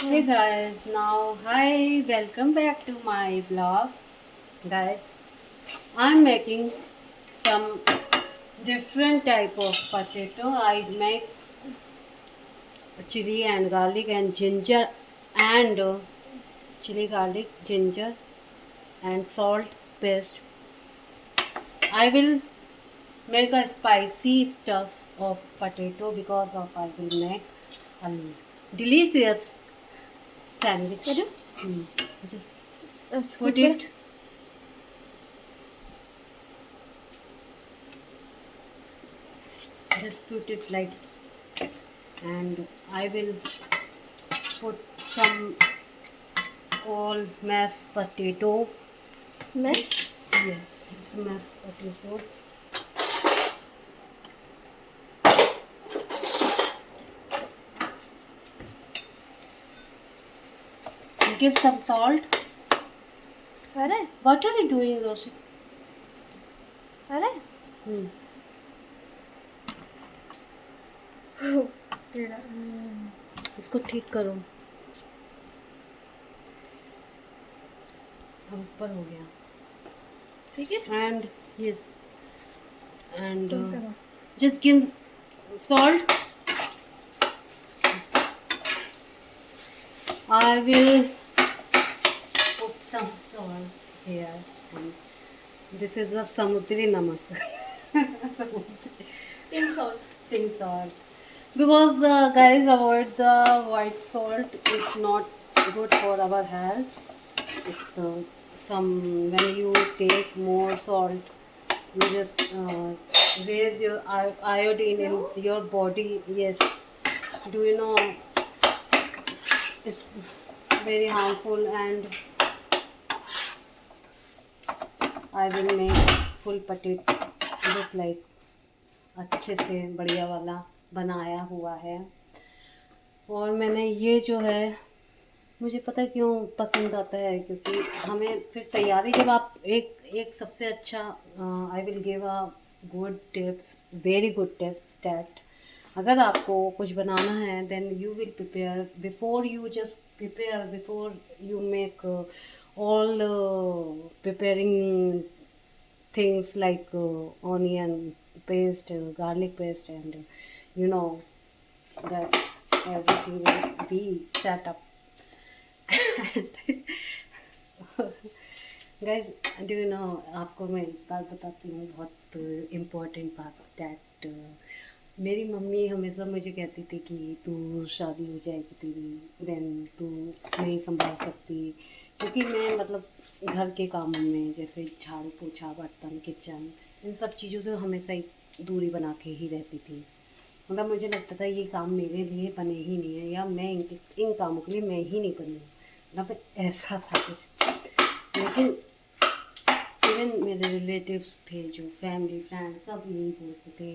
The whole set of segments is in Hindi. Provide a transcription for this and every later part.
Hey guys, now hi, welcome back to my vlog. Guys, I'm making some different type of potato. I make chili and garlic and ginger and chili, garlic, ginger and salt paste. I will make a spicy stuff of potato because of I will make a delicious sandwich. Ready? Hmm. Just Let's put cook it. it. Just put it like, and I will put some all mashed potato. Mesh. Yes, it's mashed potatoes. Give some salt. अरे What are you doing, Roshi? अरे Hmm. टेढ़ा। इसको ठीक करो। अब ऊपर हो गया। ठीक है And yes, and तुम करो। just give salt. I will put some salt here. And this is a samudri namak. Pink salt. Pink salt. Because guys, avoid the white salt. It's not good for our health. It's some when you take more salt, you just raise your iodine in your body. Yes. Do you know it's very harmful, and I will make full potato just like अच्छे से बढ़िया वाला बनाया हुआ है। और मैंने ये जो है, मुझे पता है क्यों पसंद आता है, क्योंकि हमें फिर तैयारी जब आप एक एक सबसे अच्छा, I will give a good tips, very good tips that अगर आपको कुछ बनाना है then you will prepare before you just prepare before you make all preparing things like onion paste, garlic paste, and you know that everything will be set up. Guys do you know, आपको मैं एक बात बताती हूँ, बहुत इम्पोर्टेंट बात, दैट मेरी मम्मी हमेशा मुझे कहती थी कि तू शादी हो जाएगी तेरी देन तू नहीं संभाल सकती, क्योंकि मैं मतलब घर के कामों में जैसे झाड़ू पोछा बर्तन किचन इन सब चीज़ों से हमेशा ही दूरी बना के ही रहती थी। मतलब मुझे लगता था ये काम मेरे लिए बने ही नहीं है, या मैं इन कामों के लिए मैं ही नहीं बनी हूँ, मतलब ऐसा था कुछ। लेकिन इवन मेरे रिलेटिव्स थे, जो फैमिली फ्रेंड, सब यही बोलते थे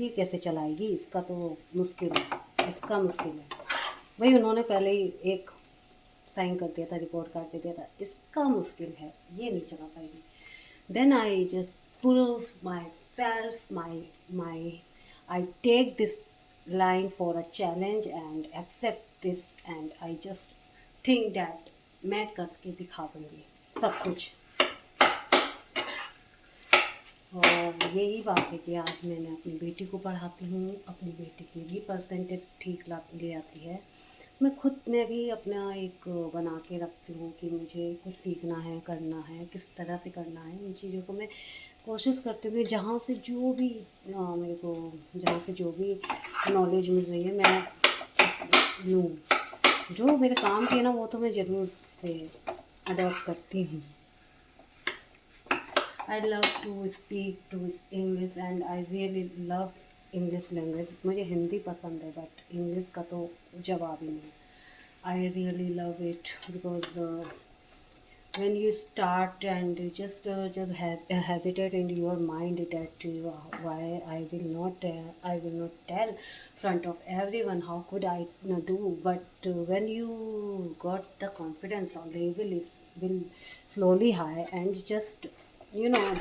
ये कैसे चलाएगी, इसका तो मुश्किल है, इसका मुश्किल है। वही उन्होंने पहले ही एक साइन कर दिया था, रिपोर्ट कार्ड दे दिया था, इसका मुश्किल है, ये नहीं चला पाएगी। Then I just prove myself, my I take this line for a challenge and accept this, and I just think that मैं करके दिखा दूँगी सब कुछ। और यही बात है कि आज मैंने अपनी बेटी को पढ़ाती हूँ, अपनी बेटी की भी परसेंटेज ठीक ला ले आती है। मैं भी अपना एक बना के रखती हूँ कि मुझे कुछ सीखना है, करना है, किस तरह से करना है, उन चीज़ों को मैं कोशिश करती हूँ जहाँ से जो भी मेरे को जहाँ से जो भी नॉलेज मिल रही है मैं लूँ। जो मेरे काम की है ना वो तो मैं ज़रूर से अडॉप्ट करती हूँ। I love to speak to English and I really love English language. मुझे हिंदी पसंद है but English का तो जवाब ही नहीं। I really love it because when you start and you just hesitate in your mind that why I will not tell front of everyone, how could I do, but when you got the confidence, or level is will slowly high, and just when you know,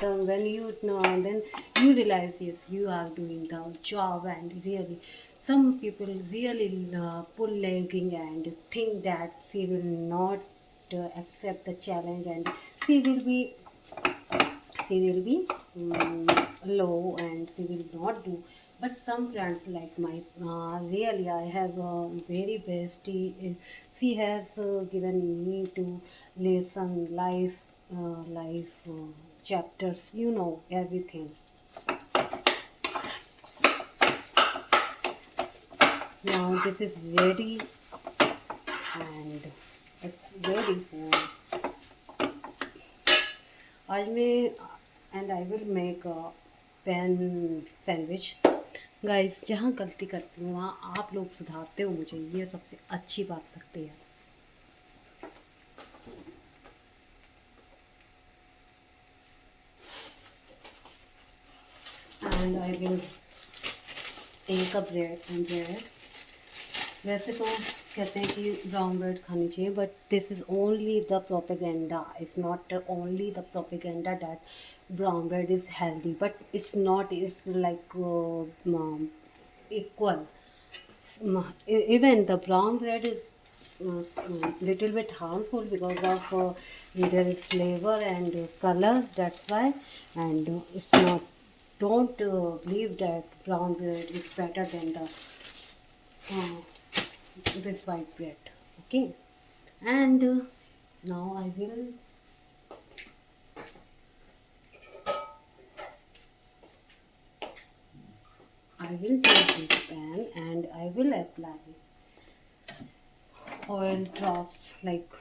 then you realize yes, you are doing the job, and really some people really pull legging and think that she will not accept the challenge, and she will be low and she will not do. But some friends like my really I have a very bestie, she has given me to lesson life chapters, everything. Now this is ready, and it's ready for आज मैं and I will make pan sandwich. Guys, जहाँ गलती करती हूँ वहाँ आप लोग सुधारते हो मुझे, ये सबसे अच्छी बात लगती है। And I will take a bread. वैसे तो कहते हैं कि ब्राउन ब्रेड खानी चाहिए, but this is only the propaganda, it's not only the propaganda that brown bread is healthy, but it's not, it's like equal. Even the brown bread is little bit harmful because of there is flavor and color, that's why. And it's not, don't believe that brown bread is better than the this white bread. Okay. And now I will take this pan and I will apply oil drops like,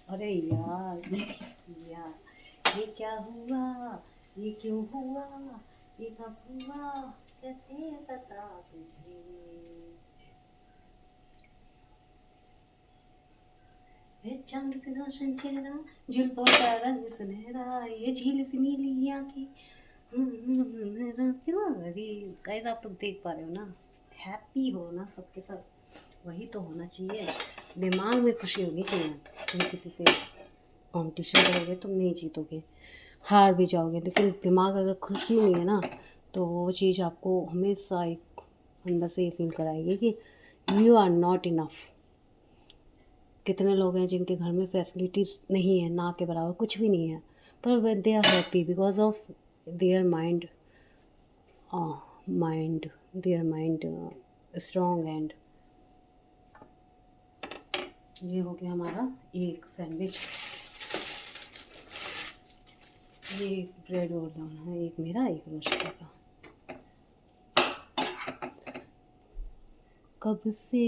अरे यार ये क्या हुआ, ये क्यों हुआ, ये कब हुआ, कैसे बता तुझे। ये चांद से रोशन चेहरा, जुल्फों का रंग सुनहरा, ये झील सी नीली आंखें, क्यों अरे गाइस, आप लोग देख पा रहे हो ना, हैप्पी हो ना सबके साथ, वही तो होना चाहिए। दिमाग में खुशी होनी चाहिए। तुम किसी से कॉम्पिटिशन करोगे तुम नहीं जीतोगे, हार भी जाओगे, लेकिन दिमाग अगर खुशी नहीं है ना, तो वो चीज़ आपको हमेशा एक अंदर से ये फील कराएगी कि यू आर नॉट इनफ। कितने लोग हैं जिनके घर में फैसिलिटीज़ नहीं है, ना के बराबर कुछ भी नहीं है, पर they are happy because of their mind strong. And ये हो गया हमारा एक सैंडविच। ये एक ब्रेड और डालना है, एक मेरा एक रोशनी का। कब से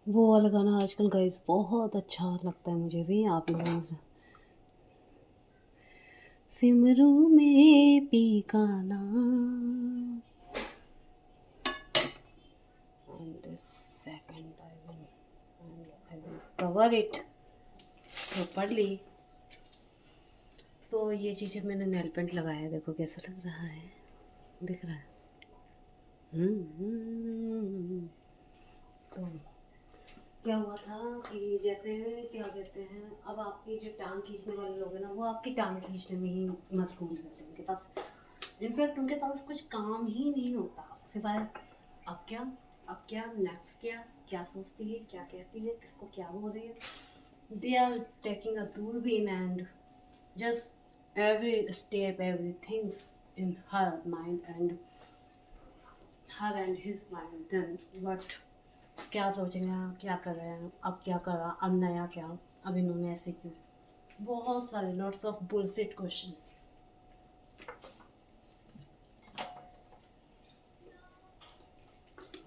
वो वाला गाना आजकल गाइस बहुत अच्छा लगता है मुझे भी, आप लोगों से। सिमरू में पी का नाम, and the second I will cover it properly। तो ये चीज़ें मैंने नेल पेंट लगाया, देखो कैसा लग रहा है, दिख रहा है। तो क्या हुआ था कि जैसे क्या कहते हैं, अब आपकी जो टांग खींचने वाले लोग हैं ना, वो आपकी टांग खींचने में ही मशगूल रहते हैं। उनके पास इनफैक्ट उनके पास कुछ काम ही नहीं होता सिवाय अब क्या नेक्स्ट क्या सोचती है, क्या कहती है, किसको क्या बोल रही है। दे आर टेकिंग अ दूरबीन and just every step, everything in her mind and her and his mind, then what, क्या सोचेंगे, क्या कर रहे हैं, अब क्या करा, अब नया क्या, अब इन्होंने ऐसे क्यों, बहुत सारे lots of bullshit questions.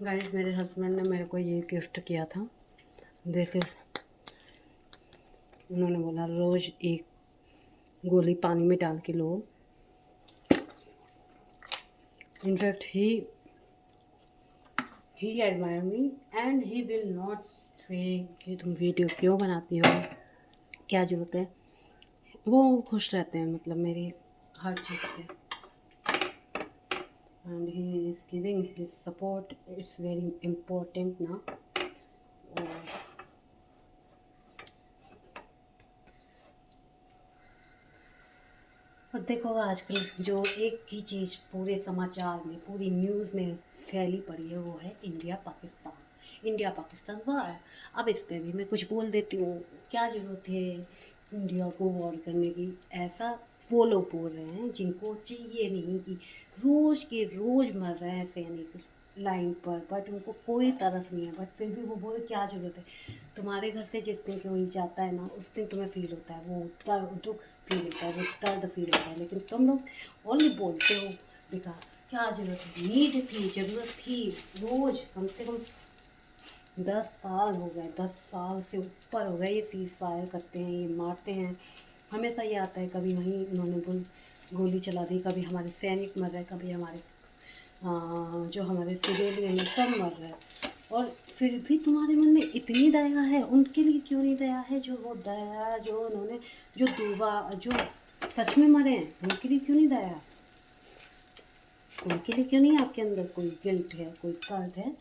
Guys, मेरे हस्बैंड ने मेरे को ये गिफ्ट किया था, दिस इज, उन्होंने बोला रोज़ एक गोली पानी में डाल के लो। In fact he admire me and he will not say कि तुम वीडियो क्यों बनाती हो, क्या ज़रूरत है। वो खुश रहते हैं मतलब मेरी हर चीज़ से, and he is giving his support, it's very important ना। और देखो आजकल जो एक ही चीज़ पूरे समाचार में पूरी न्यूज़ में फैली पड़ी है वो है इंडिया पाकिस्तान वार। अब इस पे भी मैं कुछ बोल देती हूँ, क्या ज़रूरत है इंडिया को वॉर करने की। ऐसा वो लोग बोल रहे हैं जिनको चाहिए नहीं कि रोज़ के रोज़ मर रहे हैं सैनिक लाइन पर, बट उनको कोई तरस नहीं है, बट फिर भी वो बोले क्या ज़रूरत है। तुम्हारे घर से जिस दिन कोई जाता है ना उस दिन तुम्हें फील होता है, वो दर्द दुख फील होता है, वो दर्द फील होता है, लेकिन तुम लोग ओनली बोलते हो बेकार। क्या ज़रूरत है, नीड थी, ज़रूरत थी। रोज़ कम से कम 10 साल हो गए, 10 साल से ऊपर हो गए ये सीज़ फायर करते हैं, ये मारते हैं। हमेशा ये आता है कभी वहीं उन्होंने गोली चला दी, कभी हमारे सैनिक मर रहे, कभी हमारे जो हमारे सिविलियन है सब मर रहे हैं। और फिर भी तुम्हारे मन में इतनी दया है, उनके लिए क्यों नहीं दया है? जो वो दया जो उन्होंने जो सच में मरे हैं उनके लिए क्यों नहीं दया? उनके लिए क्यों नहीं आपके अंदर कोई गिल्ट है, कोई दर्द है?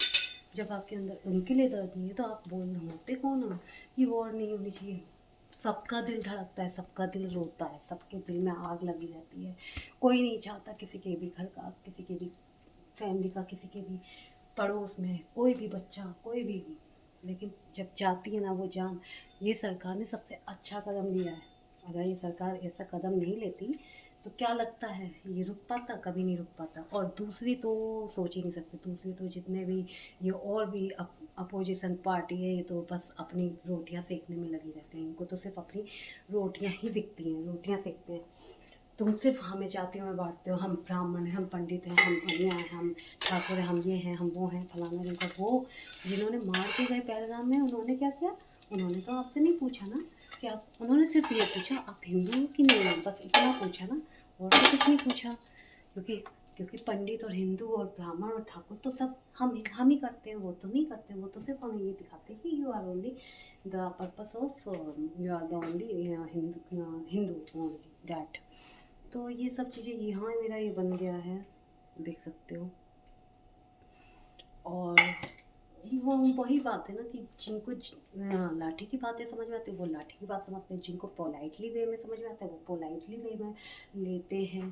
जब आपके अंदर उनके लिए दर्द नहीं है तो आप होते कौन हो? ये वॉर नहीं होनी चाहिए। सबका दिल धड़कता है, सबका दिल रोता है, सबके दिल में आग लगी रहती है। कोई नहीं चाहता किसी के भी घर का, किसी के भी फैमिली का, किसी के भी पड़ोस में कोई भी बच्चा कोई भी। लेकिन जब जाती है ना वो जान, ये सरकार ने सबसे अच्छा कदम लिया है। अगर ये सरकार ऐसा कदम नहीं लेती तो क्या लगता है ये रुक पाता? कभी नहीं रुक पाता। और दूसरी तो सोच ही नहीं सकते, दूसरी तो जितने भी ये और भी अपोजिशन पार्टी है, ये तो बस अपनी रोटियां सेकने में लगी रहते हैं। इनको तो सिर्फ अपनी रोटियां ही दिखती हैं, रोटियां सेकते हैं। तुम सिर्फ हमें जातियों में बांटते हो, हम ब्राह्मण हैं, हम पंडित हैं, हम बनिया हैं, हम ठाकुर हैं, हम ये हैं, हम वो हैं, फलाना ढिमका। वो जिन्होंने मार के गए पहलगाम में उन्होंने क्या किया? उन्होंने तो आपसे नहीं पूछा ना कि आप, उन्होंने सिर्फ ये पूछा आप हिंदू हो कि नहीं हो, बस इतना पूछा ना, और तो कुछ नहीं पूछा। क्योंकि क्योंकि पंडित और हिंदू और ब्राह्मण और ठाकुर तो सब हम ही करते हैं, वो तो नहीं करते। वो तो सिर्फ हमें ये दिखाते हैं कि you are only the purpose of, you are the only Hindu only that. तो ये सब चीज़ें यहाँ मेरा ये बन गया है, देख सकते हो। और वो वही बात है ना कि जिनको लाठी की बातें समझ में आती है वो लाठी की बात समझते हैं, जिनको पोलाइटली वे में समझ में आता है वो पोलाइटली वे में लेते हैं।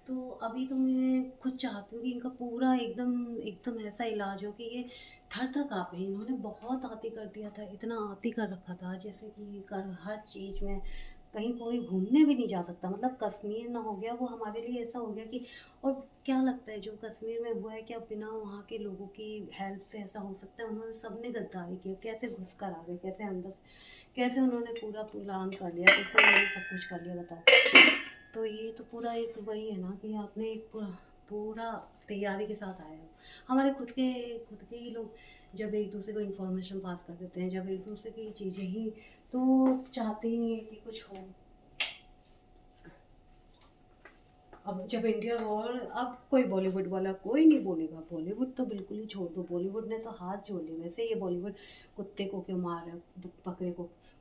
तो अभी तो मैं खुद चाहती हूँ कि इनका पूरा एकदम एकदम ऐसा इलाज हो कि ये थर थर काँपे। इन्होंने बहुत आती कर दिया था, इतना आती कर रखा था जैसे कि कर हर चीज़ में कहीं कोई घूमने भी नहीं जा सकता। मतलब कश्मीर ना हो गया वो हमारे लिए ऐसा हो गया कि, और क्या लगता है जो कश्मीर में हुआ है क्या बिना वहाँ के लोगों की हेल्प से ऐसा हो सकता है? उन्होंने सबने गद्दारी की, कैसे घुस कर आ गए, कैसे अंदर कैसे उन्होंने पूरा प्लान कर लिया, कैसे उन्होंने सब कुछ कर लिया, बताओ। तो ये तो पूरा एक वही है ना कि आपने एक पूरा तैयारी के साथ आए हो। हमारे खुद के ही लोग जब एक दूसरे को इन्फॉर्मेशन पास कर देते हैं, जब एक दूसरे की चीज़ें ही तो चाहते ही नहीं है कि कुछ हो। अब जब इंडिया वॉर, अब कोई बॉलीवुड वाला कोई नहीं बोलेगा, बॉलीवुड तो बिल्कुल ही छोड़ दो, बॉलीवुड ने तो हाथ जोड़ लिए। वैसे ये बॉलीवुड कुत्ते को क्यों मार रहा है,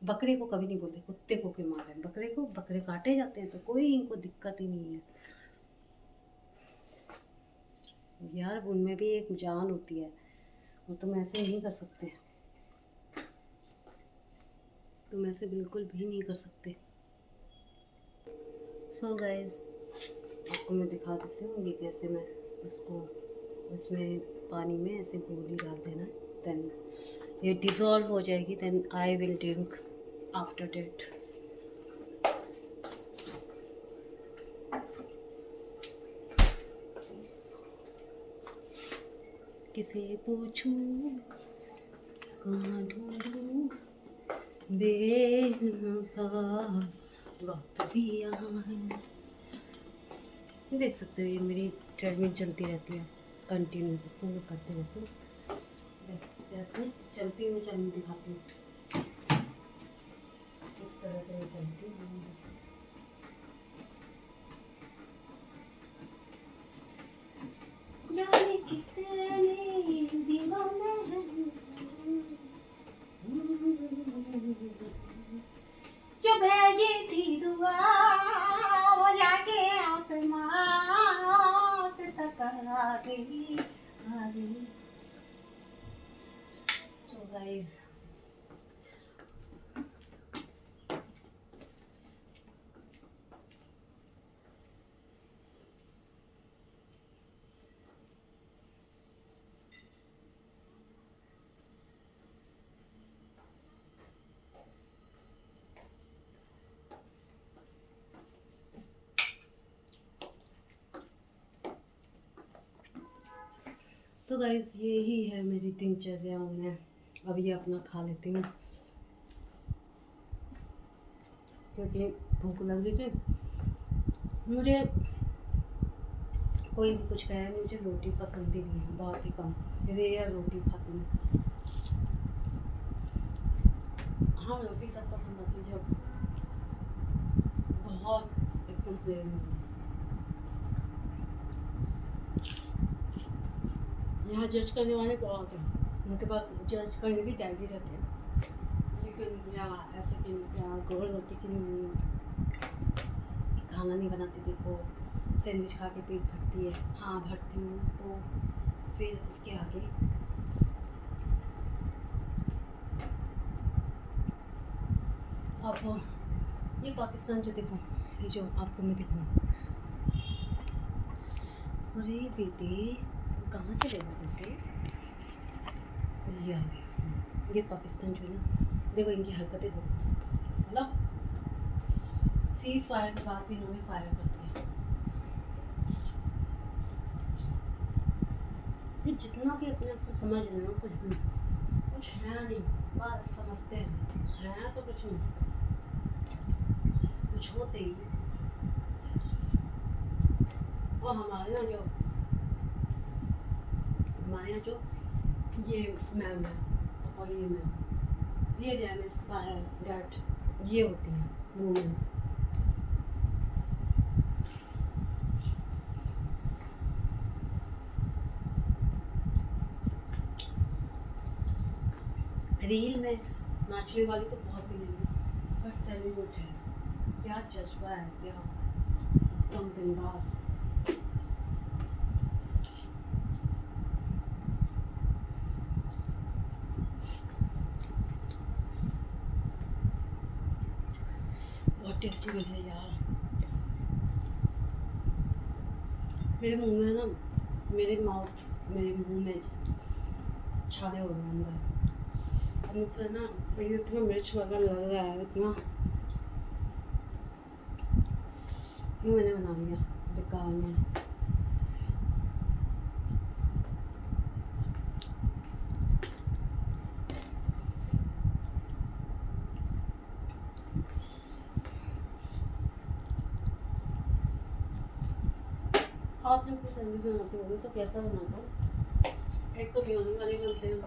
बकरे को कभी नहीं बोलते, कुत्ते को क्यों मार रहे हैं, बकरे काटे जाते हैं तो कोई इनको दिक्कत ही नहीं है। यार उनमें भी एक जान होती है और तुम ऐसे नहीं कर सकते, तुम ऐसे बिल्कुल भी नहीं कर सकते। सो गाइज आपको मैं दिखा देती हूँ ये कैसे मैं उसको उसमें पानी में ऐसे गोली डाल देना, देन ये डिज़ोल्व हो जाएगी, then I will drink after that. किसे पूछूं कहाँ ढूंढूं बेनज़ार वक्त भी यहाँ है। देख सकते हो ये मेरी ट्रेडमिल चलती रहती है कंटिन्यू, इसको मैं करते रहती हूँ। जैसे चलती हुई चलनी दिखाती हूँ, इस तरह से मैं चलती हूँ। जाने कितने दीवाने हैं जो भेजी थी दुआ वो जाके आसमां से टकरा गई, आ गई। तो गाइस तो गाइस यही है मेरी दिनचर्या। मैं अब ये अपना खा लेती हूँ क्योंकि भूख लग रही थी मुझे। कोई भी कुछ कहे, मुझे रोटी पसंद ही नहीं है, बहुत ही कम, रेयर रोटी खाती हूँ। हाँ रोटी तब पसंद आती है जब बहुत एकदम प्लेन हो। यहाँ जज करने वाले बहुत हैं, उनके पास जज करने की डायरी रहती है, लेकिन यहाँ ऐसे कि यहाँ गोल रोटी की नहीं, खाना नहीं बनाती, देखो सैंडविच खा के पेट भरती है। हाँ भरती हूँ, तो फिर उसके आगे अब ये पाकिस्तान जो देखो, ये जो आपको मैं दिखाऊँ, अरे बेटे तुम कहाँ चले गए बेटे, ये आ गए। ये पाकिस्तान जो है ना, देखो इनकी हरकतें देखो, मतलब सीज फायर के बाद भी इन्होंने फायर कर दिया। ये जितना भी अपने आप को समझ रहे हो कुछ है नहीं, बस समझते हैं तो कुछ नहीं, कुछ होते ही। और हमारे यहाँ जो ये मैम है और ये मैम, ये मैम इंस्पायर डैट, ये होती हैं वुमेंस। रील में नाचने वाली तो बहुत मिलेंगी, पर टैलेंट है, क्या जज्बा है, क्या एकदम बिंदास। बहुत टेस्टी बनी है यार। मेरे मुंह में ना, मेरे मुंह में छाले हो रहे हैं अंदर। अब मुझे ना ये इतना मिर्च वगैरह लग रहा है, इतना क्यों मैंने बना लिया बेकार में। आप जब कोई सैंडविच बनाते होगे तो कैसा बनाते हो? एक तो मेयोनीज वाले बनते हैं,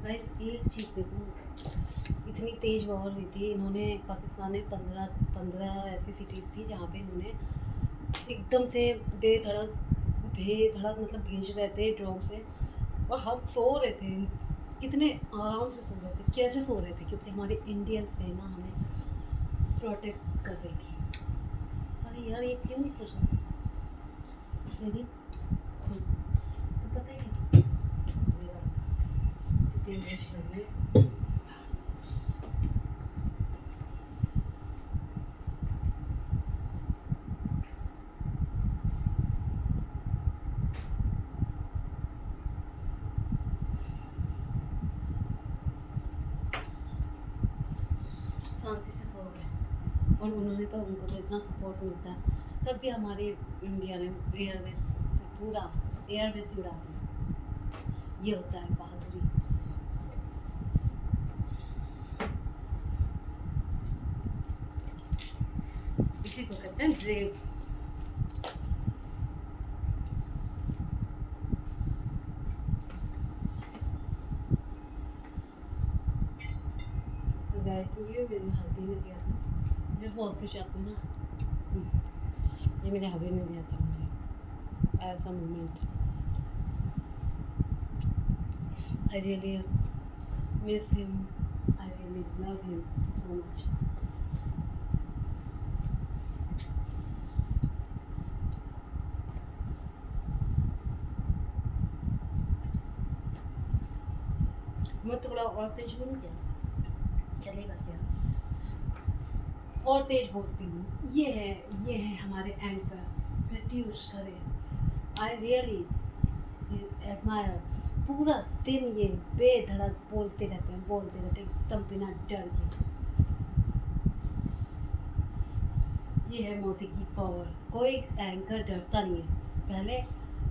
गाइस एक चीज़ देखो, इतनी तेज़ वॉर हुई थी, इन्होंने पाकिस्तान में 15 ऐसी सिटीज़ थी जहाँ पे इन्होंने एकदम से बेधड़क मतलब भेज रहे थे ड्रोन से, और हम सो रहे थे, कितने आराम से सो रहे थे। कैसे सो रहे थे? क्योंकि हमारे इंडियन सेना हमें प्रोटेक्ट कर रही थी। अरे यार ये क्यों नहीं खुश है? लेकिन तो पता है क्या, तेल मिर्च लगी है। शांति से सो गए, और उन्होंने तो, उनको तो इतना सपोर्ट मिलता है, तब भी हमारे इंडिया ने एयरवेज से पूरा एयरवेज ही उड़ा दिया। ये होता है बहादुरी। इसी को कहते हैं ब्रेव। ये मेरे हबी ने दिया था जब वो ऑफिस जाते ना, ये मेरे हबी ने दिया था मुझे ऐसा moment. I really miss him, I really love him so much. मैं थोड़ा और तेज बोलूँ क्या? चलेगा क्या? और तेज बोलती हूँ। ये है हमारे anchor Pratyush Khare, I really admire. पूरा दिन ये बेधड़क बोलते रहते हैं, एकदम बिना डर के। ये है मोदी की पावर, कोई एंकर डरता नहीं है। पहले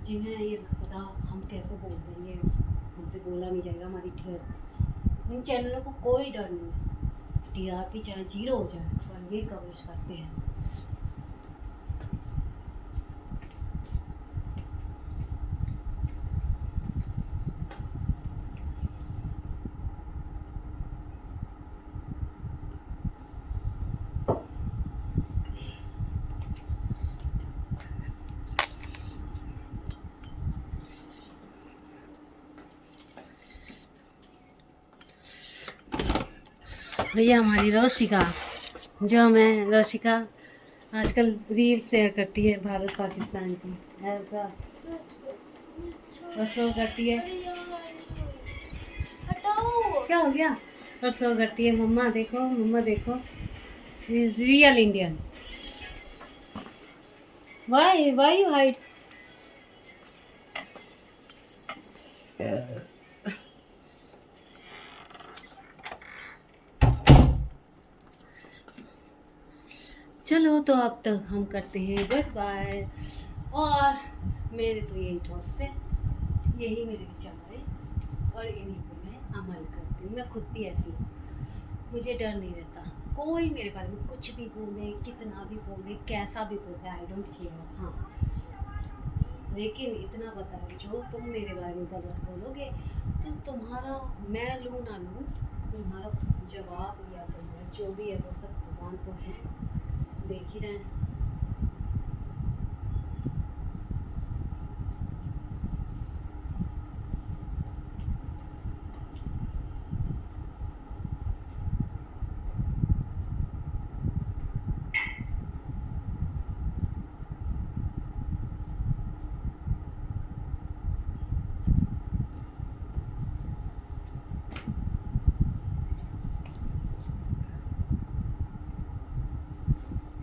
जिन्हें ये लगता था हम कैसे बोल देंगे, हमसे बोला नहीं जाएगा, हमारी इन चैनलों को कोई डर नहीं है, टीआरपी चाहे 0 हो जाए पर ये कवरेज करते हैं। भैया हमारी रोशिका, जो हमें रोशिका आजकल रील शेयर करती है भारत पाकिस्तान की, ऐसा और शो करती है। हटाओ। क्या हो गया? और शो करती है, मम्मा देखो, she is real Indian. Why you hide? चलो तो अब तक हम करते हैं गुड बाय। और मेरे तो यही थॉट्स है, यही मेरे विचार है और इन्हीं पे मैं अमल करती हूँ। मैं खुद भी ऐसी हूँ, मुझे डर नहीं रहता। कोई मेरे बारे में कुछ भी बोले, कितना भी बोले, कैसा भी बोले, आई डोंट केयर। हाँ, लेकिन इतना पता है, जो तुम मेरे बारे में गलत बोलोगे तो तुम्हारा, मैं लूँ ना लूँ, तुम्हारा जवाब या तुम्हारा जो भी है वो सब भगवान को है, देख ही रहे हैं।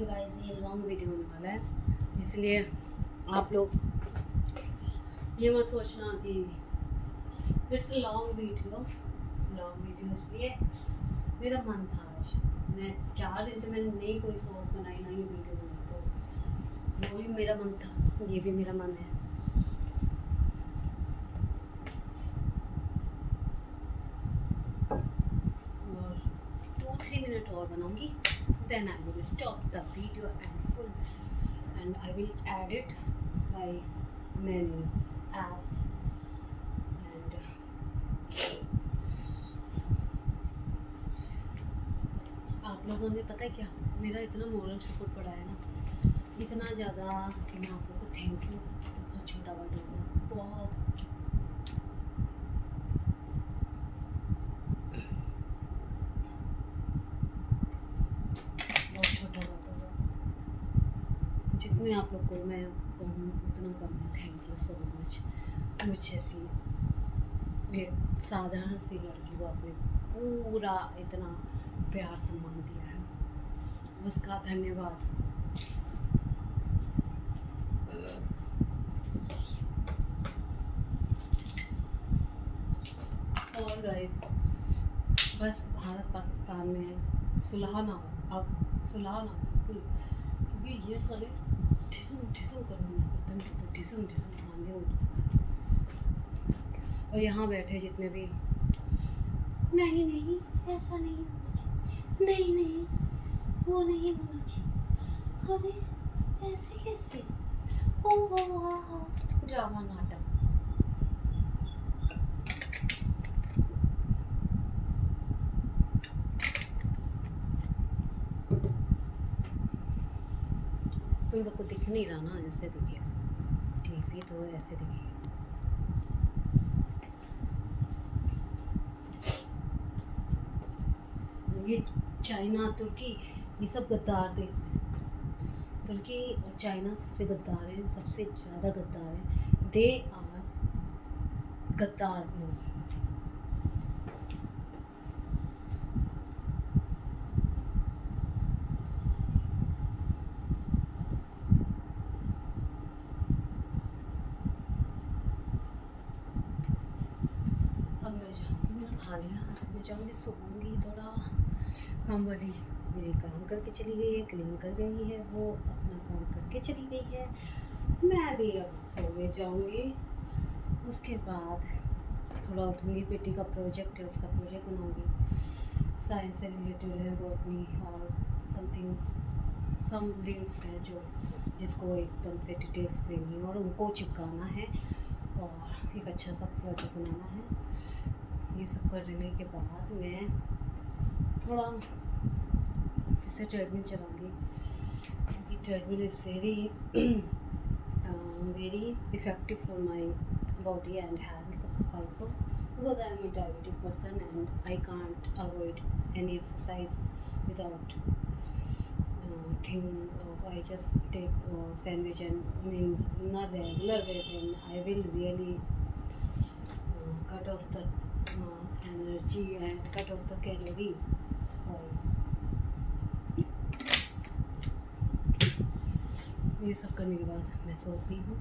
गाइस ये लॉन्ग वीडियो होने वाला है, इसलिए आप लोग ये मत सोचना कि इट्स लॉन्ग वीडियो इसलिए मेरा मन था आज, मैं 4 दिन से मैंने नहीं कोई शॉर्ट बनाई, ना ही वीडियो बनाई, तो वो भी मेरा मन था, ये भी मेरा मन है। और 2-3 मिनट और बनाऊंगी, then I will stop the video and I will add it by many apps and आप लोगों ने पता है क्या, मेरा इतना मोरल सपोर्ट पड़ा है ना, इतना ज़्यादा कि मैं आप लोगों को थैंक यू तो बहुत छोटा वर्ड होगा, बहुत छोटा वर्ड होगा। जितने आप लोग को मैं कहूँ उतना कम है। थैंक यू सो मच, मुझे सी एक साधारण सी लड़की को आपने पूरा इतना प्यार सम्मान दिया है, उसका धन्यवाद। और गाइस बस भारत पाकिस्तान में सुलह ना हो, अब सुलह ना हो बिल्कुल, क्योंकि ये सारे ठिसुम करने लगते हैं, तो ठिसुम खाने उठ। और यहाँ बैठे जितने भी, नहीं ऐसा नहीं होना चाहिए, नहीं वो नहीं होना चाहिए, अरे ऐसे कैसे, ओहो ड्रामा नाटक। तुम लोग को दिख नहीं रहा ना, ऐसे दिखेगा, टीवी तो ऐसे दिखेगा। ये चाइना, तुर्की, ये सब गद्दार देश है। तुर्की और चाइना सबसे गद्दार है, सबसे ज़्यादा गद्दार है। दे आर गद्दार लोग। मैंने खा लिया, मैं जाऊँगी सोऊंगी थोड़ा। काम वाली मेरी काम करके चली गई है, क्लीन कर गई है, वो अपना काम करके चली गई है। मैं भी अब सोने जाऊँगी। उसके बाद थोड़ा उठूँगी, बेटी का प्रोजेक्ट है, उसका प्रोजेक्ट बनाऊँगी। साइंस से रिलेटेड है, बॉटनी और समथिंग सम लीव्स हैं जो जिसको एकदम से डिटेल्स देनी है और उनको चिपकाना है और एक अच्छा सा प्रोजेक्ट बनाना है। ये सब कर लेने के बाद मैं थोड़ा फिर से ट्रेडमिल चलाऊँगी, क्योंकि treadmill is very very effective for my body and health also, because I am a diabetic person and I can't avoid any exercise without think of I just take sandwich and in not regular way, then I will really cut off the energy and cut off the calorie. So ये सब करने के बाद मैं सोती हूँ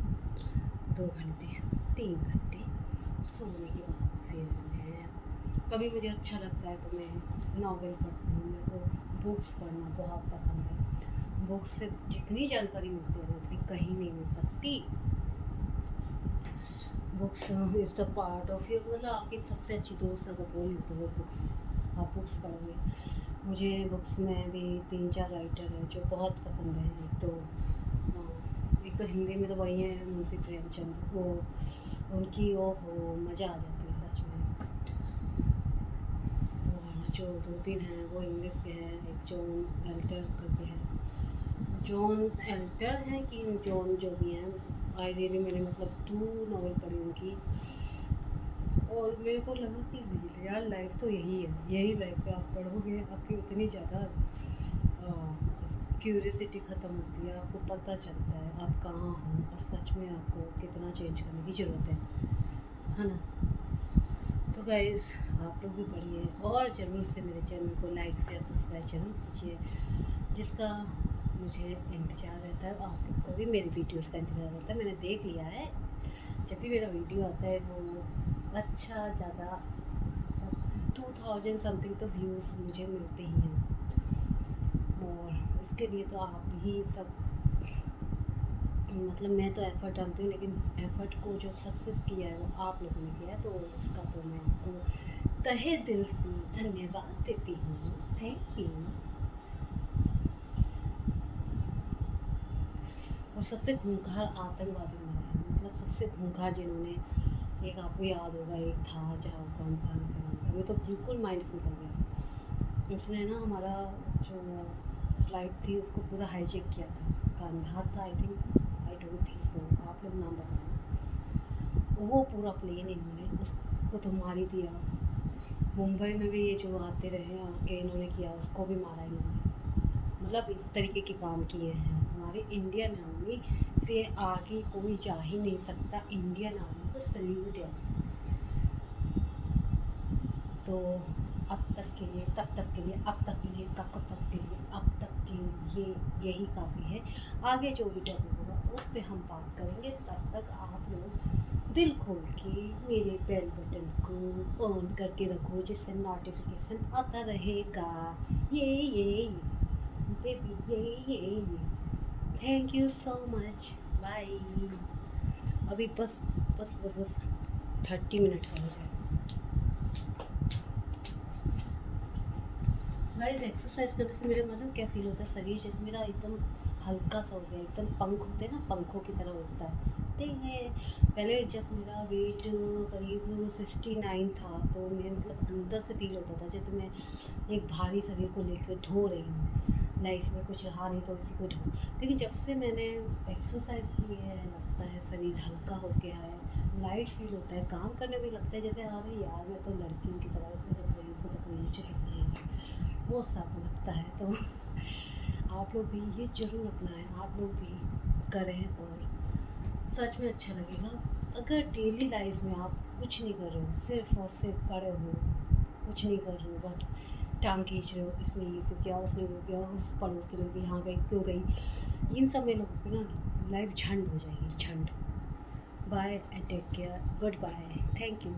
2 घंटे 3 घंटे। सोने के बाद फिर मैं कभी मुझे अच्छा लगता है तो मैं नॉवेल पढ़ती हूँ। मेरे को बुक्स पढ़ना बहुत पसंद है। बुक्स से जितनी जानकारी मिलती है उतनी कहीं नहीं मिल सकती। Books is the part of your, मतलब आपकी सबसे अच्छी दोस्त अगर बोली तो वो बुक्स है। आप बुक्स पढ़ोगे। मुझे बुक्स में भी 3-4 राइटर हैं जो बहुत पसंद है। एक तो हिंदी में तो वही है मुंशी प्रेमचंद, वो उनकी वो हो मज़ा आ जाती है सच में। और जो 2-3 हैं वो इंग्लिश के हैं, एक जॉन एल्टर करके है, जॉन एल्टर हैं कि जॉन जो भी हैं। आई रियली मैंने मतलब 2 नॉवल पढ़ी उनकी और मेरे को लगा कि रियल लाइफ तो यही है, यही लाइफ है। आप पढ़ोगे आपकी उतनी ज़्यादा क्यूरियोसिटी ख़त्म होती है, आपको पता चलता है आप कहाँ हो और सच में आपको कितना चेंज करने की ज़रूरत है ना। तो गाइज़ आप लोग भी पढ़िए और ज़रूर से मेरे चैनल को लाइक शेयर सब्सक्राइब ज़रूर कीजिए, जिसका मुझे इंतज़ार रहता है। आप लोग को भी मेरी वीडियोस का इंतज़ार रहता है। मैंने देख लिया है जब भी मेरा वीडियो आता है वो अच्छा ज़्यादा 2000 समथिंग तो व्यूज़ मुझे मिलते ही हैं और इसके लिए तो आप ही सब, मतलब मैं तो एफ़र्ट डालती हूँ लेकिन एफ़र्ट को जो सक्सेस किया है वो आप लोगों ने किया है, तो उसका तो मैं आपको तहे दिल से धन्यवाद देती हूँ। Thank you. और सबसे खूंखार आतंकवादी मरे हैं, मतलब सबसे खूंखार जिन्होंने, एक आपको याद होगा एक था जहाँ कौन था मैं तो बिल्कुल माइंड से निकल गया। उसने ना हमारा जो फ्लाइट थी उसको पूरा हाईजैक किया था। कांधार था आई डोंट थिंक सो, आप लोग नाम बताना। वो पूरा प्लेन इन्होंने उसको तो मार ही दिया। मुंबई में भी ये जो आते रहे आके इन्होंने किया, उसको भी मारा इन्होंने। मतलब इस तरीके के काम किए हैं। हमारे इंडियन आर्मी से आगे कोई जा ही नहीं सकता। इंडियन आर्मी को सल्यूट है। तो अब तक के लिए, तब तक के लिए, अब तक के लिए, कब तक के लिए, अब तक के लिए यही काफ़ी है। आगे जो भी टॉपिक होगा उस पर हम बात करेंगे। तब तक आप लोग दिल खोल के मेरे बेल बटन को ऑन करके रखो, जिससे नोटिफिकेशन आता रहेगा। ये बेबी ये thank you so much, bye. अभी बस 30 मिनट का हो जाए। गाइस एक्सरसाइज करने से मेरे मतलब क्या फील होता है, शरीर जैसे मेरा एकदम हल्का सा हो गया, एकदम पंख होते हैं ना, पंखों की तरह होता है। पहले जब मेरा वेट करीब 69 था तो मैं मतलब अंदर से फील होता था जैसे मैं एक भारी शरीर को लेकर ढो रही हूँ। लाइफ में कुछ रहा नहीं तो इसी को ढो, लेकिन जब से मैंने एक्सरसाइज की है लगता है शरीर हल्का हो गया है, लाइट फील होता है। काम करने में लगता है जैसे अरे यार मैं तो लड़कियों की तरह खुदक रही वो सब लगता है। तो आप लोग भी ये ज़रूर अपनाएं, आप लोग भी करें और सच में अच्छा लगेगा। अगर डेली लाइफ में आप कुछ नहीं कर रहे हो, सिर्फ और सिर्फ पड़े हो, कुछ नहीं कर रहे हो, बस टांग खींच रहे हो, इसने ये क्यों किया, उसने वो किया, उस पड़ोस के लोग यहाँ गई क्यों गई, इन सब में लोगों को ना लाइफ झंड हो जाएगी, झंड। Bye and take care, good bye, thank you.